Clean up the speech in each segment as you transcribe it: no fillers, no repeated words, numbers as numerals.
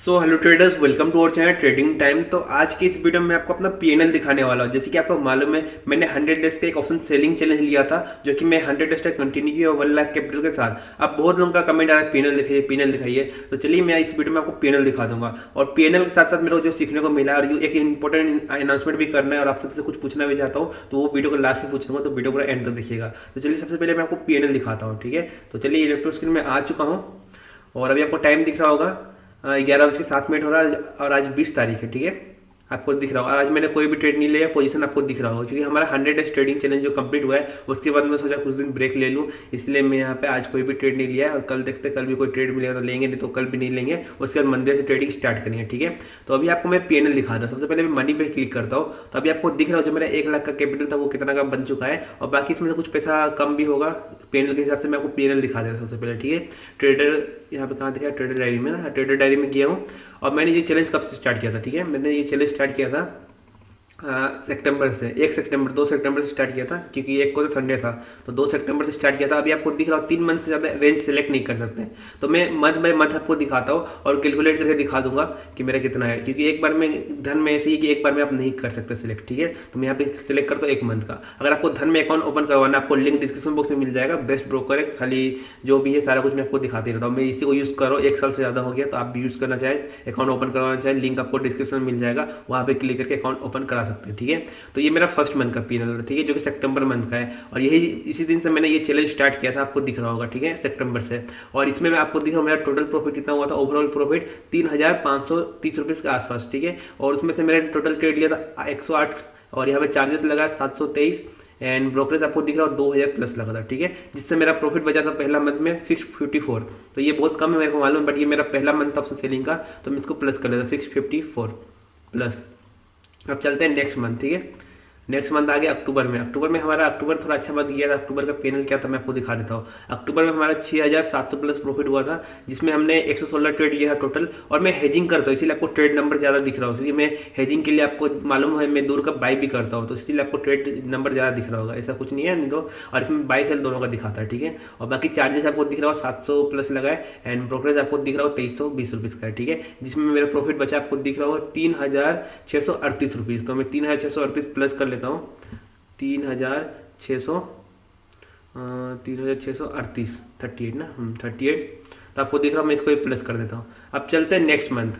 So hello traders, welcome to our channel trading time. तो आज की इस वीडियो में आपको अपना पीएनएल दिखाने वाला हूँ। जैसे कि आपको मालूम है, मैंने 100 डेज का एक ऑप्शन सेलिंग चैलेंज लिया था, जो कि मैं 100 डेज तक कंटिन्यू किया 1 लाख कैपिटल के साथ। अब बहुत लोगों का कमेंट आ रहा है पीएनएल दिखाइए, पीएनएल दिखाइए। तो चलिए मैं इस वीडियो में आपको पीएनएल दिखा दूंगा। और पीएनएल के साथ साथ मेरे को जो सीखने को मिला है, और एक इंपॉर्टेंट अनाउंसमेंट भी करना है, और आप सबसे कुछ पूछना भी चाहता हूँ, तो वो वीडियो को लास्ट में पूछूंगा, तो वीडियो पूरा एंड तक देखिएगा। तो चलिए सबसे पहले मैं आपको पीएनएल दिखाता हूँ, ठीक है। तो चलिए इलेक्ट्रॉनिक स्क्रीन में आ चुका हूँ, और अभी आपको टाइम दिख रहा होगा 11:07 हो रहा है, और आज 20 तारीख है, ठीक है। आपको दिख रहा होगा। और आज मैंने कोई भी ट्रेड नहीं लिया, पोजीशन आपको दिख रहा होगा, क्योंकि हमारा 100 डेज ट्रेडिंग चैलेंज जो कंप्लीट हुआ है, उसके बाद मैं सोचा कुछ दिन ब्रेक ले लूँ, इसलिए मैं यहाँ पे आज कोई भी ट्रेड नहीं लिया है। और कल देखते, कल भी कोई ट्रेड मिलेगा तो लेंगे, नहीं तो कल भी नहीं लेंगे। उसके बाद मंडे से ट्रेडिंग स्टार्ट करेंगे, ठीक है। तो अभी आपको मैं पीएनएल दिखाता हूँ। सबसे पहले मैं मनी पे क्लिक करता हूँ, तो अभी आपको दिख रहा हो जो मेरा 1 लाख का कैपिटल था वो कितना का बन चुका है, और बाकी इसमें से कुछ पैसा कम भी होगा पीएनएल के हिसाब से। मैं आपको पीएनएल दिखा देता हूँ सबसे पहले, ठीक है। ट्रेडर यहाँ पे कहाँ दिखा, ट्रेडर डायरी में ना, ट्रेडर डायरी में गया हूँ। और मैंने ये चैलेंज कब से स्टार्ट किया था, ठीक है। मैंने ये चैलेंज स्टार्ट किया था सितंबर से, 1 सितंबर 2 सितंबर से स्टार्ट किया था, क्योंकि एक को तो संडे था, तो 2 सितंबर से स्टार्ट किया था। अभी आपको दिख रहा हो 3 मंथ से ज़्यादा रेंज सेलेक्ट नहीं कर सकते, तो मैं मंथ बाय मंथ आपको दिखाता हूँ और कैलकुलेट करके दिखा दूंगा कि मेरा कितना है, क्योंकि एक बार में धन में ऐसे ही कि एक बार में आप नहीं कर सकते सिलेक्ट, ठीक है। तो मैं यहाँ पे सिलेक्ट करता हूँ 1 मंथ का। अगर आपको धन में अकाउंट ओपन करवाना, आपको लिंक डिस्क्रिप्शन बॉक्स में मिल जाएगा, बेस्ट ब्रोकर है, खाली जो भी है सारा कुछ मैं आपको दिखाते रहता हूँ। मैं इसी को यूज़ करो, 1 साल से ज़्यादा हो गया, तो आप भी यूज़ करना चाहें, अकाउंट ओपन करवाना चाहें, लिंक आपको डिस्क्रिप्शन में मिल जाएगा, वहाँ पे क्लिक करके अकाउंट ओपन करा सकते हैं, ठीक है। तो ये मेरा फर्स्ट मंथ का पीएनएल था, ठीक है, जो कि सितंबर मंथ का है। और यही इसी दिन से मैंने ये चैलेंज स्टार्ट किया था, आपको दिख रहा होगा, ठीक है, सितंबर से। और इसमें मैं आपको दिख रहा हूँ मेरा टोटल प्रॉफिट कितना हुआ था, ओवरऑल प्रॉफिट 3530 रुपीज़ के आसपास, ठीक है। और उसमें से मैंने टोटल ट्रेड लिया था 108, और यहाँ पे चार्जेस लगा 723, एंड ब्रोकरेज आपको दिख रहा हो 2000 प्लस लगा था, ठीक है। जिससे मेरा प्रॉफिट बचा था पहला मंथ में 654। तो ये बहुत कम है मेरे को मालूम है, बट ये मेरा पहला मंथ था ऑप्शन सेलिंग का, तो मैं इसको प्लस कर लेता 654 प्लस। अब चलते हैं नेक्स्ट मंथ, ठीक है। नेक्स्ट मंथ आ गया अक्टूबर में। अक्टूबर में हमारा, अक्टूबर थोड़ा अच्छा मंथ गया था। अक्टूबर का पेनल क्या था मैं आपको दिखा देता हूँ। अक्टूबर में हमारा 6700 प्लस प्रॉफिट हुआ था, जिसमें हमने 116 ट्रेड लिया था टोटल। और मैं हेजिंग करता हूँ, इसीलिए आपको ट्रेड नंबर ज़्यादा दिख रहा हो, क्योंकि मैं हेजिंग के लिए, आपको मालूम है, मैं दूर का बाई भी करता हूँ, तो इसलिए आपको ट्रेड नंबर ज़्यादा दिख रहा होगा, ऐसा कुछ नहीं है, नहीं तो। और इसमें बाई सेल दोनों का दिखाता है, ठीक है। और बाकी चार्जेस आपको दिख रहा हो 700 प्लस लगा है, एंड ब्रोकरेज आपको दिख रहा हो 2320 रुपीज़ का है, ठीक है। जिसमें मेरा प्रॉफिट बचा आपको दिख रहा हो 3638 रुपीज़। तो मैं 3638 प्लस कर लेता हूँ, 3600 3638, 38 ना, 38। तो आपको दिख रहा हूँ, मैं इसको प्लस कर देता हूँ। अब चलते हैं नेक्स्ट मंथ,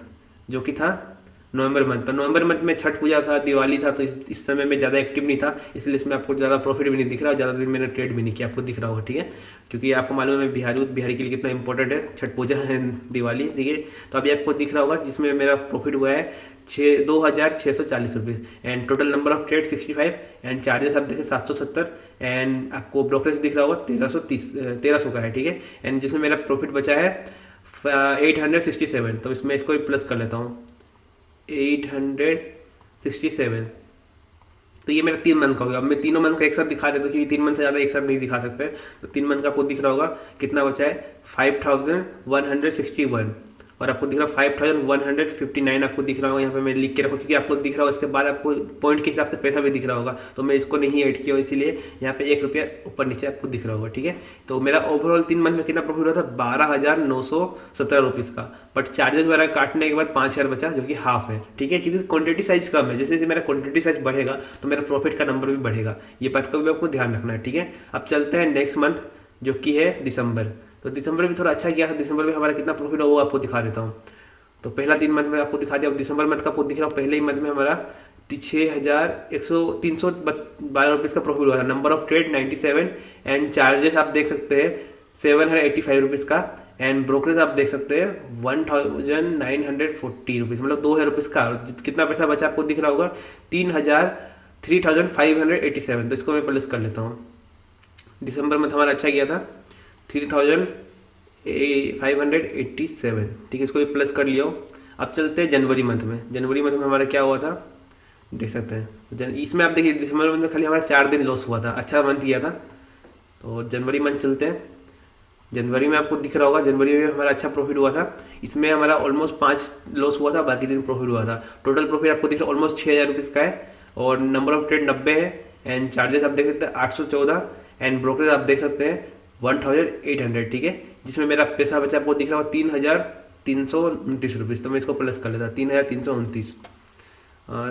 जो कि था नवंबर मंथ। तो नवंबर मंथ में छठ पूजा था, दिवाली था, तो इस समय में ज़्यादा एक्टिव नहीं था, इसलिए इसमें आपको ज़्यादा प्रॉफिट भी नहीं दिख रहा, ज़्यादा दिन मैंने ट्रेड भी नहीं किया, आपको दिख रहा होगा, ठीक है। क्योंकि आपको मालूम है बिहारी के लिए कितना इंपॉर्टेंट है छठ पूजा है, दिवाली, ठीक है। तो अभी आपको दिख रहा होगा, जिसमें मेरा प्रॉफिट हुआ है 2640 rupees, and total number of trade 65, and charges आप देखिए 770, एंड आपको ब्रोकरेज दिख रहा होगा 1300 का है, ठीक है। एंड जिसमें मेरा प्रॉफिट बचा है 867। तो इसमें इसको प्लस कर लेता हूँ, 867। तो ये मेरा 3 मंथ का हो गया। अब मैं तीनों मंथ का एक साथ दिखा देता हूँ, क्योंकि 3 मंथ से ज़्यादा एक साथ नहीं दिखा सकते। तो 3 मंथ का आपको दिख रहा होगा कितना बचा है, 5161, और आपको दिख रहा है 5159 आपको दिख रहा होगा। यहाँ पे मैं लिख के रखूँ, क्योंकि आपको दिख रहा होगा, इसके बाद आपको पॉइंट के हिसाब से पैसा भी दिख रहा होगा, तो मैं इसको नहीं ऐड किया, इसीलिए यहाँ पे 1 रुपया ऊपर नीचे आपको दिख रहा होगा, ठीक है। तो मेरा ओवरऑल 3 मंथ में कितना प्रॉफिट हुआ था, 12917 रुपीज़ का। बट चार्जेस वगैरह काटने के बाद 5000 बचा, जो कि हाफ है, ठीक है, क्योंकि क्वांटिटी साइज कम है। जैसे जैसे मेरा क्वांटिटी साइज बढ़ेगा, तो मेरा प्रॉफिट का नंबर भी बढ़ेगा, ये बात का भी आपको ध्यान रखना है, ठीक है। अब चलते हैं नेक्स्ट मंथ, जो कि है दिसंबर। तो दिसंबर भी थोड़ा अच्छा गया था। दिसंबर में हमारा कितना प्रॉफिट हो वो आपको दिखा देता हूँ। तो पहला 3 मंथ में आपको दिखा दिया। अब दिसंबर मंथ का आपको दिख रहा हो, पहले ही मंथ में हमारा 312 रुपीज़ का प्रॉफिट हुआ था। Number of trade 97, and charges आप देख सकते हैं 785 रुपीज़ का, एंड ब्रोकरेज आप देख सकते हैं 1940 रुपीज़, मतलब 2000 रुपीज़ का। कितना पैसा बचा आपको दिख रहा होगा, 3587। तो इसको मैं प्लस कर लेता हूँ। दिसंबर मंथ हमारा अच्छा गया था, 3587, ठीक है, इसको भी प्लस कर लिया हो। अब चलते हैं जनवरी मंथ में। जनवरी मंथ में हमारा क्या हुआ था देख सकते हैं। इसमें आप देखिए, दिसंबर मंथ में खाली हमारा 4 दिन लॉस हुआ था, अच्छा मंथ गया था। तो जनवरी मंथ चलते हैं। जनवरी में आपको दिख रहा होगा, जनवरी में हमारा अच्छा प्रॉफिट हुआ था। इसमें हमारा ऑलमोस्ट 5 लॉस हुआ था, बाकी दिन प्रॉफिट हुआ था। टोटल प्रॉफिट आपको दिख रहा है ऑलमोस्ट 6000 रुपीज़ का है, और नंबर ऑफ ट्रेड 90 है, एंड चार्जेस आप देख सकते हैं 814, एंड ब्रोकरेज आप देख सकते हैं 1800, ठीक है। जिसमें मेरा पैसा बचा आपको दिख रहा हो ₹329। तो मैं इसको प्लस कर लेता, 3,329,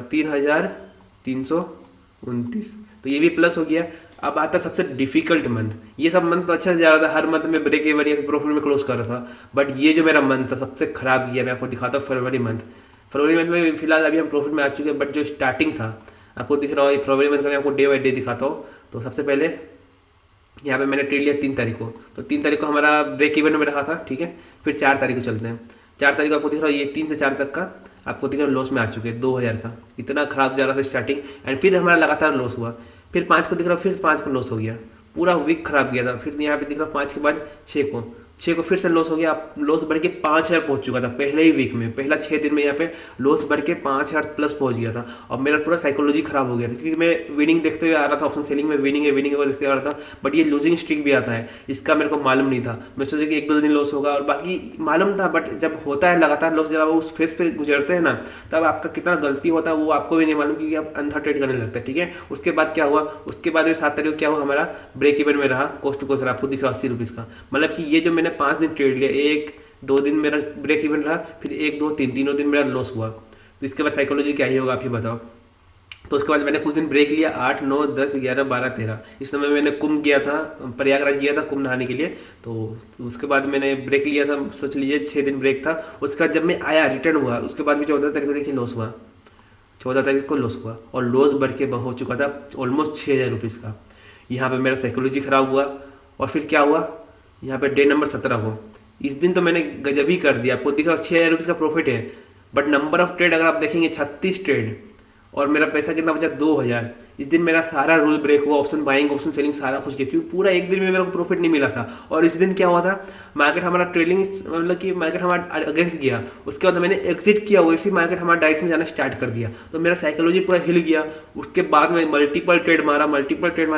3,329, तो ये भी प्लस हो गया। अब आता है सबसे डिफिकल्ट मंथ। ये सब मंथ तो अच्छा से जा रहा था, हर मंथ में ब्रेक इवन या प्रॉफिट में क्लोज कर रहा था, बट ये जो मेरा मंथ था सबसे खराब गया। मैं आपको दिखाता हूँ फरवरी मंथ। फरवरी मंथ में फिलहाल अभी हम प्रॉफिट में आ चुके हैं, बट जो स्टार्टिंग था आपको दिख रहा हो, फरवरी मंथ का मैं आपको डे बाई डे दिखाता हूँ। तो सबसे पहले यहाँ पे मैंने ट्रेड लिया 3 तारीख को, तो 3 तारीख को हमारा ब्रेक इवन में रहा था, ठीक है। फिर 4 तारीख को चलते हैं। 4 तारीख को आपको दिख रहा है ये 3 से 4 तक का आपको दिख रहा है लॉस में आ चुके हैं 2000 का। इतना खराब जा रहा था स्टार्टिंग, एंड फिर हमारा लगातार लॉस हुआ। फिर 5 को दिख रहा है, फिर 5 को लॉस हो गया, पूरा वीक खराब गया था। फिर यहाँ पे दिख रहा है 5 के बाद 6 को फिर से लॉस हो गया। लॉस बढ़ के 5000 पहुंच चुका था पहले ही वीक में, पहला 6 दिन में यहाँ पे लॉस बढ़ के 5000 प्लस पहुंच गया था। और मेरा पूरा साइकोलॉजी खराब हो गया था, क्योंकि मैं विनिंग देखते हुए आ रहा था, ऑप्शन सेलिंग में विनिंग है वो देखते आ रहा था, बट ये लूजिंग स्ट्रीक भी आता है, इसका मेरे को मालूम नहीं था। मैं सोचा कि 1-2 दिन लॉस होगा, और बाकी मालूम था, बट जब होता है लगातार लॉस, जब आप उस फेस पे गुजरते हैं ना, तब आपका कितना गलती होता है वो आपको भी नहीं मालूम, क्योंकि आप अंधा ट्रेड करने लगता है, ठीक है। उसके बाद क्या हुआ, उसके बाद में 7 तारीख को क्या हुआ, हमारा ब्रेक इवन में रहा कोस्ट टू कोस्ट, आपको दिख रहा ₹80 का। मतलब कि ये जो मैंने 5 दिन ट्रेड लिया, 1-2 दिन मेरा ब्रेक इवन रहा, फिर 1-2-3 तीनों दिन मेरा लॉस हुआ। तो इसके बाद साइकोलॉजी क्या ही होगा आप ही बताओ। तो उसके बाद मैंने कुछ दिन ब्रेक लिया, 8, 9, 10, 11, 12, 13। इस समय मैंने कुंभ गया था, प्रयागराज गया था कुंभ नहाने के लिए। तो उसके बाद मैंने ब्रेक लिया था, सोच लीजिए 6 दिन ब्रेक था। उसके बाद जब मैं आया, रिटर्न हुआ, उसके बाद भी 14 तारीख को देखिए लॉस हुआ, 14 तारीख को लॉस हुआ, और लॉस बढ़ के हो चुका था ऑलमोस्ट ₹6000 का। यहाँ पे मेरा साइकोलॉजी खराब हुआ। और फिर क्या हुआ, यहाँ पे डे नंबर 17 को, इस दिन तो मैंने गजब ही कर दिया। आपको दिख रहा है ₹6000 का प्रॉफिट है, बट नंबर ऑफ ट्रेड अगर आप देखेंगे 36 ट्रेड, और मेरा पैसा कितना बचा 2000। इस दिन मेरा सारा रूल ब्रेक हुआ, ऑप्शन बाइंग ऑप्शन सेलिंग सारा कुछ किया, क्योंकि पूरा एक दिन में मेरे को प्रॉफिट नहीं मिला था। और इस दिन क्या हुआ था, मार्केट हमारा ट्रेडिंग मतलब कि मार्केट हमारा अगेंस्ट गया, उसके बाद मैंने एग्जिट किया, वैसे ही मार्केट हमारा डायरेक्शन में जाना स्टार्ट कर दिया, तो मेरा साइकोलॉजी पूरा हिल गया। उसके बाद में मल्टीपल ट्रेड मारा,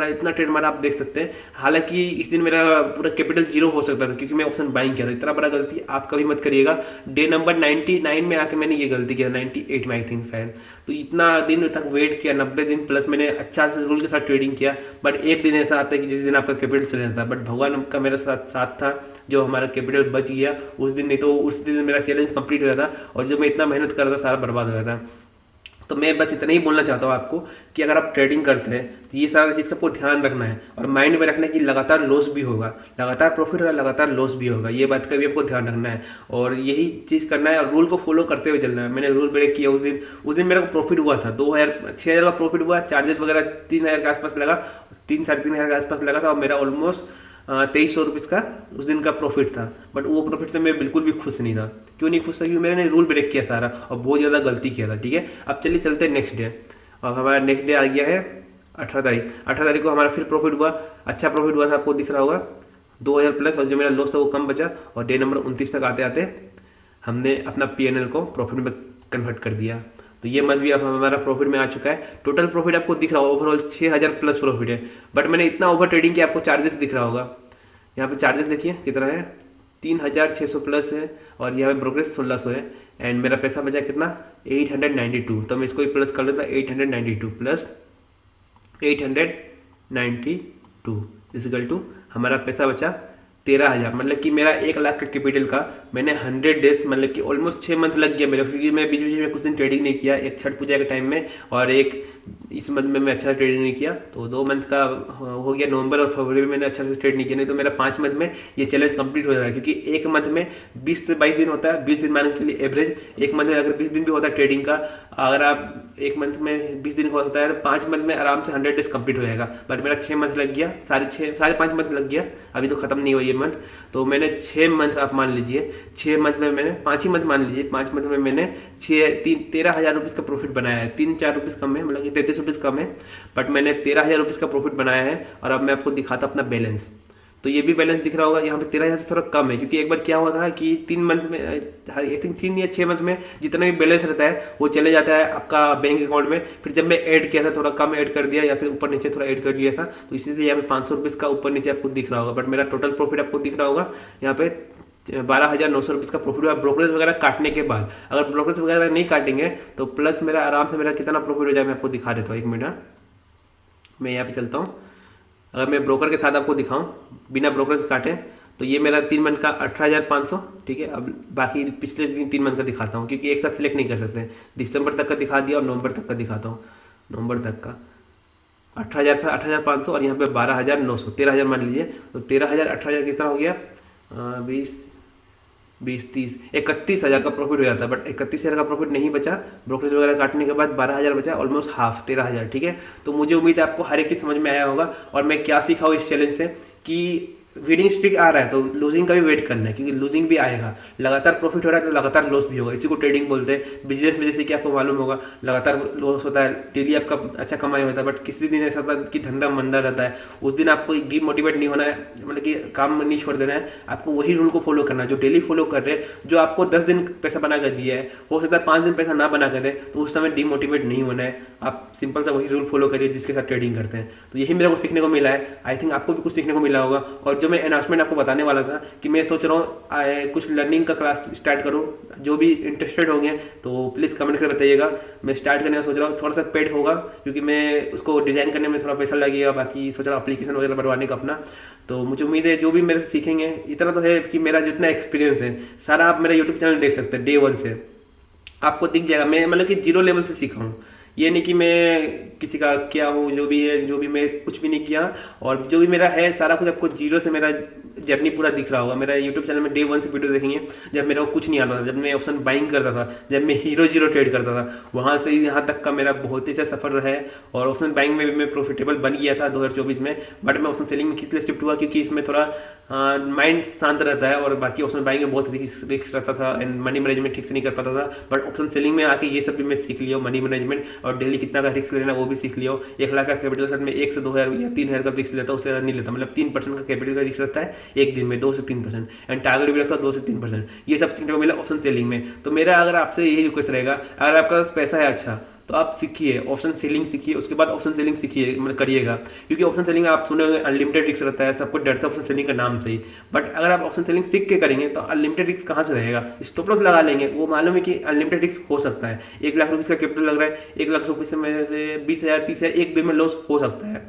इतना ट्रेड मारा आप देख सकते हैं। हालांकि इस दिन मेरा पूरा कैपिटल 0 हो सकता था, क्योंकि मैं ऑप्शन बाइंग किया था। इतना बड़ा गलती आप कभी मत करिएगा। डे नंबर 99 में आके मैंने ये गलती किया, 98 में आई थिंक शायद। तो इतना दिन तक वेट किया, 90 दिन प्लस मैंने अच्छा से रूल के साथ ट्रेडिंग किया, बट एक दिन ऐसा आता है कि जिस दिन आपका कैपिटल चले जाता है। बट भगवान का मेरे साथ था, जो हमारा कैपिटल बच गया उस दिन, नहीं तो उस दिन मेरा चैलेंज कंप्लीट हो गया था, और जो मैं इतना मेहनत कर रहा था सारा बर्बाद हो गया था। तो मैं बस इतना ही बोलना चाहता हूँ आपको कि अगर आप ट्रेडिंग करते हैं तो ये सारा चीज़ का आपको ध्यान रखना है, और माइंड में रखना है कि लगातार लॉस भी होगा, लगातार प्रॉफिट होगा, लगातार लॉस भी होगा। ये बात का भी आपको ध्यान रखना है, और यही चीज़ करना है, और रूल को फॉलो करते हुए चलना है। मैंने रूल ब्रेक किया उस दिन मेरा को प्रॉफिट हुआ था 6,000 का प्रॉफिट हुआ। चार्जेस वगैरह 3,000 के आसपास लगा, 3-3,500 के आसपास लगा था, और मेरा ऑलमोस्ट ₹2300 का उस दिन का प्रॉफिट था। बट वो प्रॉफिट से मैं बिल्कुल भी खुश नहीं था। क्यों नहीं खुश था, क्योंकि मैंने रूल ब्रेक किया सारा, और बहुत ज़्यादा गलती किया था, ठीक है। अब चलिए चलते हैं नेक्स्ट डे, और हमारा नेक्स्ट डे आ गया है 18 तारीख। 18 तारीख को हमारा फिर प्रॉफिट हुआ, अच्छा प्रॉफिट हुआ था, आपको दिख रहा होगा 2000 प्लस, और जो मेरा लॉस था वो कम बचा। और डे नंबर 29 तक आते आते हमने अपना PNL को प्रॉफिट में कन्वर्ट कर दिया। तो ये मंथ भी अब हमारा प्रॉफिट में आ चुका है। टोटल प्रॉफिट आपको दिख रहा होगा ओवरऑल 6000 प्लस प्रॉफिट है, बट मैंने इतना ओवर ट्रेडिंग किया, आपको चार्जेस दिख रहा होगा। यहाँ पे चार्जेस देखिए कितना है, 3600 प्लस है, और यहाँ पे ब्रोकरेज 1600 है, एंड मेरा पैसा बचा कितना 892। तो मैं इसको भी प्लस कर लेता, 892 प्लस 892 इजिकल टू हमारा पैसा बचा 13,000। मतलब कि मेरा 1 लाख का कैपिटल का मैंने 100 डेज, मतलब कि ऑलमोस्ट 6 मंथ लग गया मेरे, क्योंकि मैं बीच बीच में कुछ दिन ट्रेडिंग नहीं किया, एक छठ पूजा के टाइम में, और एक इस मंथ में मैं अच्छा से ट्रेडिंग नहीं किया। तो 2 मंथ का हो गया, नवंबर और फरवरी में मैंने अच्छा से ट्रेड नहीं किया, नहीं तो मेरा 5 मंथ में ये चैलेंज कंप्लीट हो जाता है। क्योंकि एक मंथ में 20 से 22 दिन होता है, 20 दिन मान के चलिए एवरेज। एक मंथ में अगर 20 दिन भी होता है ट्रेडिंग का, अगर आप एक मंथ में 20 दिन का होता है, तो 5 मंथ में आराम से 100 डेज कंप्लीट हो जाएगा। बट मेरा 6 मंथ लग गया, साढ़े 5 मंथ लग गया, अभी तो खत्म नहीं हुआ ये मंथ। तो मैंने 6 मंथ, आप मान लीजिए 6 मंथ में मैंने 5 ही मंथ मान लीजिए, 5 मंथ में मैंने 13,000 रुपीज़ का प्रॉफिट बनाया है। 3-4 रुपीज़ कम है, मतलब कि 33 रुपीज़ कम है, बट मैंने 13,000 रुपीज़ का प्रॉफिट बनाया है। और अब मैं आपको दिखाता अपना बैलेंस। तो ये भी बैलेंस दिख रहा होगा, यहाँ पे 13,000 से थोड़ा कम है, क्योंकि एक बार क्या हुआ था कि 3 मंथ में, आई थिंक 3 या 6 मंथ में जितना भी बैलेंस रहता है वो चले जाता है आपका बैंक अकाउंट में। फिर जब मैं ऐड किया था, थोड़ा कम ऐड कर दिया, या फिर ऊपर नीचे थोड़ा ऐड कर लिया था, तो इसी से यहाँ पे 500 रुपीज़ का ऊपर नीचे आपको दिख रहा होगा। बट मेरा टोटल प्रॉफिट आपको दिख रहा होगा यहाँ पे 12,900 रुपीज़ का प्रॉफिट हुआ ब्रोकरेज वगैरह काटने के बाद। अगर ब्रोकरेज वगैरह नहीं काटेंगे तो प्लस मेरा आराम से मेरा कितना प्रॉफिट हो जाए, मैं आपको दिखा देता हूँ। 1 मिनट, मैं यहाँ पे चलता हूँ। अगर मैं ब्रोकर के साथ आपको दिखाऊं बिना ब्रोकरेज काटे, तो ये मेरा 3 मंथ का 18,500, ठीक है। अब बाकी पिछले 3 मंथ का दिखाता हूँ, क्योंकि एक साथ सिलेक्ट नहीं कर सकते। दिसंबर तक का दिखा दिया और नवंबर तक का दिखाता हूँ। नवंबर तक का 18,000 था, 18,500, और यहाँ पे 12,900, 13,000 मान लीजिए। तो 13,000 18,000 कितना हो गया, 31,000 का प्रॉफिट हो जाता। बट 31,000 का प्रॉफिट नहीं बचा, ब्रोकरेज वगैरह काटने के बाद 12,000 बचा, ऑलमोस्ट हाफ, 13,000, ठीक है। तो मुझे उम्मीद है आपको हर एक चीज़ समझ में आया होगा। और मैं क्या सीखा हूँ इस चैलेंज से कि विनिंग स्ट्रिक आ रहा है तो लूजिंग का भी वेट करना है, क्योंकि लूजिंग भी आएगा। लगातार प्रॉफिट हो रहा है तो लगातार लॉस भी होगा, इसी को ट्रेडिंग बोलते हैं। बिजनेस में जैसे कि आपको मालूम होगा, लगातार लॉस होता है, डेली आपका अच्छा कमाई होता है, बट किसी दिन ऐसा होता है कि धंधा मंदा रहता है, उस दिन आपको डीमोटिवेट नहीं होना है, मतलब कि काम नहीं छोड़ देना है। आपको वही रूल को फॉलो करना है जो डेली फॉलो कर रहे हैं, जो आपको 10 दिन पैसा बना कर दिया है, हो सकता है 5 दिन पैसा ना बना कर दे, तो उस समय डीमोटिवेट नहीं होना है। आप सिंपल सा वही रूल फॉलो करिए जिसके साथ ट्रेडिंग करते हैं। तो यही मेरे को सीखने को मिला है। आई थिंक आपको भी कुछ सीखने को मिला होगा। और जो मैं अनाउंसमेंट आपको बताने वाला था कि मैं सोच रहा हूँ कुछ लर्निंग का क्लास स्टार्ट करूँ, जो भी इंटरेस्टेड होंगे तो प्लीज़ कमेंट कर बताइएगा। मैं स्टार्ट करने का सोच रहा हूँ, थोड़ा सा पेड होगा, क्योंकि मैं उसको डिज़ाइन करने में थोड़ा पैसा लगेगा, बाकी सोच रहा हूँ एप्लीकेशन वगैरह बनवाने का अपना। तो मुझे उम्मीद है जो भी मेरे से सीखेंगे, इतना तो है कि मेरा जितना एक्सपीरियंस है सारा आप मेरा यूट्यूब चैनल देख सकते हैं, डे 1 से आपको दिख जाएगा। मैं मतलब कि 0 लेवल से सीखा हूँ, ये नहीं कि मैं किसी का क्या हूँ, जो भी है, जो भी मैं कुछ भी नहीं किया, और जो भी मेरा है सारा कुछ आपको 0 से मेरा जर्नी पूरा दिख रहा होगा। मेरा यूट्यूब चैनल में डे 1 से वीडियो देखेंगे, जब मेरा को कुछ नहीं आता था, जब मैं ऑप्शन बाइंग करता था, जब मैं हीरो जीरो ट्रेड करता था, वहाँ से यहाँ तक का मेरा बहुत ही अच्छा सफर रहा है। और ऑप्शन बाइंग में भी मैं प्रॉफिटेबल बन गया था 2024 में। बट मैं ऑप्शन सेलिंग में किस लिए शिफ्ट हुआ, क्योंकि इसमें थोड़ा माइंड शांत रहता है, और बाकी ऑप्शन बाइंग में बहुत रिस्क रहता था एंड मनी मैनेजमेंट ठीक से नहीं कर पाता था। बट ऑप्शन सेलिंग में आके ये सब भी मैं सीख लिया, मनी मैनेजमेंट और डेली कितना का रिस्क लेना वो भी सीख लिया। 1 लाख का कैपिटल साथ में 1 से 2,000 या 3,000 का रिस्क लेता हूँ, उससे ज़्यादा नहीं लेता। मतलब 3% का कैपिटल का रिस्क रहता है एक दिन में, 2 से 3%, एंड टारगेट भी रखता है 2 से 3%। ये सब सीखने को मिला ऑप्शन सेलिंग में। तो मेरा अगर आपसे यही रिक्वेस्ट रहेगा, अगर आपका पास पैसा है अच्छा, तो आप सीखिए ऑप्शन सेलिंग सीखिए, उसके बाद ऑप्शन सेलिंग सीखिए, मतलब करिएगा। क्योंकि ऑप्शन सेलिंग आप सुने होंगे अनलिमिटेड रिस्क रहता है, सबको डरता है ऑप्शन सेलिंग का नाम से ही। बट अगर आप ऑप्शन सेलिंग सीख के करेंगे तो अनलिमिटेड रिस्क कहाँ से रहेगा, स्टॉप लॉस लगा लेंगे, वो मालूम है कि अनलिमिटेड रिस्क हो सकता है। 1 लाख रुपये का कैपिटल लग रहा है, 1 लाख रुपये में से 20,000 30,000 एक दिन में लॉस हो सकता है,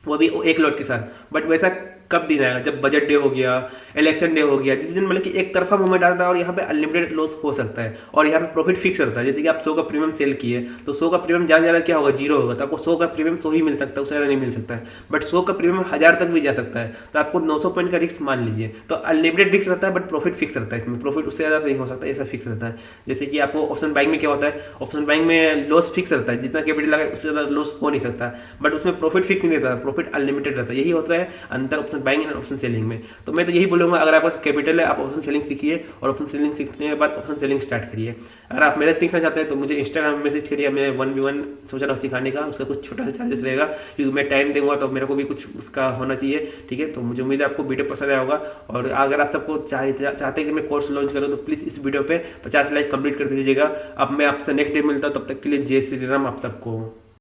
वो भी एक लॉट के साथ। बट वैसा कब दिन आएगा, जब बजट डे हो गया, इलेक्शन डे हो गया, जिस दिन मतलब कि एक तरफा मूवमेंट आता है, और यहाँ पे अनलिमिटेड लॉस हो सकता है, और यहाँ पे प्रॉफिट फिक्स रहता है। जैसे कि आप 100 का प्रीमियम सेल किए, तो 100 का प्रीमियम ज़्यादा ज़्यादा क्या होगा, 0 होगा, तो आपको 100 का प्रीमियम 100 ही मिल सकता है, उससे ज़्यादा नहीं मिल सकता है। बट 100 का प्रीमियम 1000 तक भी जा सकता है, तो आपको 900 पॉइंट का रिस्क मान लीजिए। तो अनलिमिटेड रिस्क रहता है, बट प्रॉफिट फिक्स रहता है, इसमें प्रॉफिट उससे ज़्यादा नहीं हो सकता, ऐसा फिक्स रहता है। जैसे कि आपको ऑप्शन बाइंग में क्या होता है, ऑप्शन बाइंग में लॉस फिक्स रहता है, जितना कैपिटल लगा उससे ज़्यादा लॉस हो नहीं सकता। बट उसमें प्रॉफिट फिक्स नहीं रहता, प्रॉफिट अनलिमिटेड रहता है। यही होता है अंतर option buying and option selling में। तो मैं तो यही बोलूँगा, अगर आपके पास कैपिटल है, आप ऑप्शन सेलिंग सीखिए, और ऑप्शन सेलिंग सीखने के बाद ऑप्शन सेलिंग स्टार्ट करिए। अगर आप मेरे सीखना चाहते हैं तो मुझे इंस्टाग्राम में मैसेज करिए, मैं 1v1 सोच रहा हूँ सिखाने का, उसका कुछ छोटा सा चार्जेस रहेगा, क्योंकि मैं टाइम दूंगा तो मेरे को भी कुछ उसका होना चाहिए, ठीक है। तो मुझे उम्मीद है आपको वीडियो पसंद आया होगा। और अगर आप सबको चाहते हैं कि मैं कोर्स लॉन्च करूँ, तो प्लीज़ इस वीडियो पे 50 लाइक कंप्लीट कर दीजिएगा। अब मैं आपसे नेक्स्ट डे मिलता हूँ, तब तक के लिए जय श्री राम आप सबको।